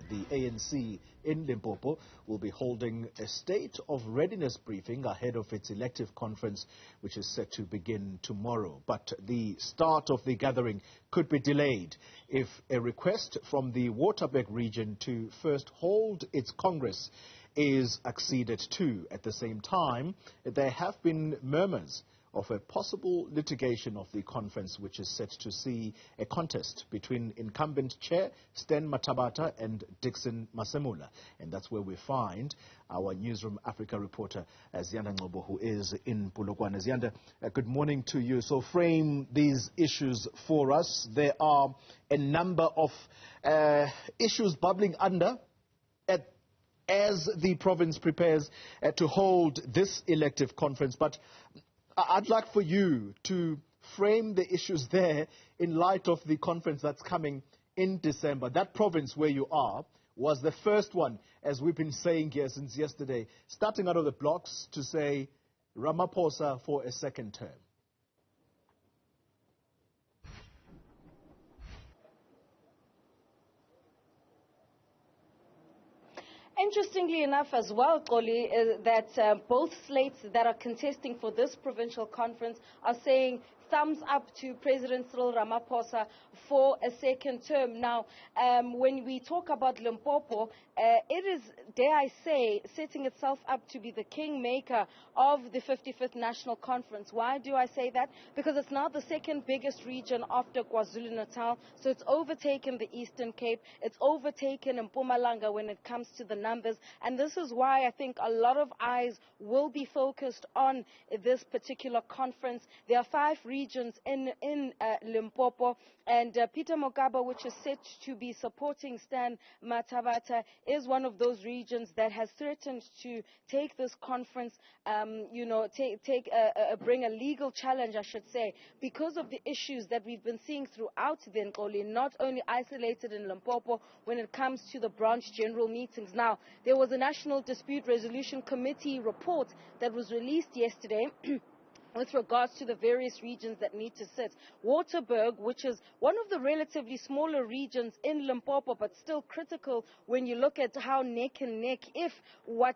the ANC in Limpopo will be holding a state of readiness briefing ahead of its elective conference, which is set to begin tomorrow. But the start of the gathering could be delayed if a request from the Waterberg region to first hold its congress is acceded to. At the same time, there have been murmurs of a possible litigation of the conference, which is set to see a contest between incumbent chair Stan Mathabatha and Dickson Masemola. And that's where we find our Newzroom Afrika reporter, Ziyanda Ngcobo, who is in Polokwane. Ziyanda, good morning to you. So frame these issues for us. There are a number of issues bubbling under as the province prepares to hold this elective conference. But I'd like for you to frame the issues there in light of the conference that's coming in December. That province where you are was the first one, as we've been saying here since yesterday, starting out of the blocks to say Ramaphosa for a second term. Interestingly enough as well, Xoli, that both slates that are contesting for this provincial conference are saying thumbs up to President Cyril Ramaphosa for a second term. Now, when we talk about Limpopo, it is, dare I say, setting itself up to be the kingmaker of the 55th National Conference. Why do I say that? Because it's now the second biggest region after KwaZulu-Natal, so it's overtaken the Eastern Cape, it's overtaken Mpumalanga when it comes to the numbers, and this is why I think a lot of eyes will be focused on this particular conference. There are 5 regions in Limpopo, and Peter Ngcobo, which is set to be supporting Stan Mathabatha, is one of those regions that has threatened to take this conference, bring a legal challenge, I should say, because of the issues that we've been seeing throughout the Nkoli, not only isolated in Limpopo when it comes to the branch general meetings. Now, there was a National Dispute Resolution Committee report that was released yesterday with regards to the various regions that need to sit. Waterberg, which is one of the relatively smaller regions in Limpopo, but still critical when you look at how neck and neck, if what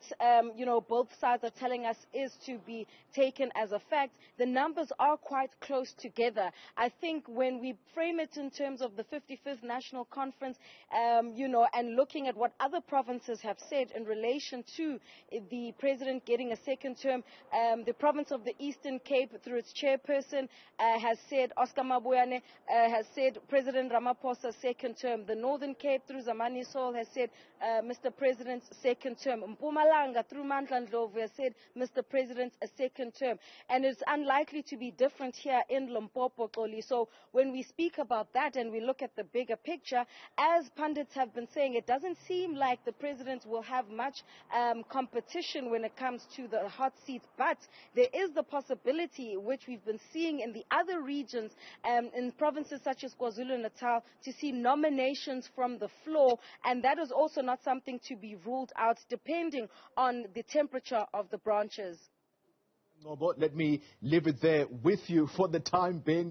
both sides are telling us is to be taken as a fact, the numbers are quite close together. I think when we frame it in terms of the 55th National Conference, and looking at what other provinces have said in relation to the president getting a second term, the province of the Eastern Cape, through its chairperson, has said, Oscar Mabuyane, has said President Ramaphosa's second term. The Northern Cape, through Zamani Sol, has said Mr. President's second term. Mpumalanga, through Mandla Ndlovu, has said Mr. President's a second term. And it's unlikely to be different here in Limpopo, Xoli. So when we speak about that and we look at the bigger picture, as pundits have been saying, it doesn't seem like the President will have much competition when it comes to the hot seat. But there is the possibility, which we've been seeing in the other regions, in provinces such as KwaZulu-Natal, to see nominations from the floor, and that is also not something to be ruled out depending on the temperature of the branches. Let me leave it there with you for the time being.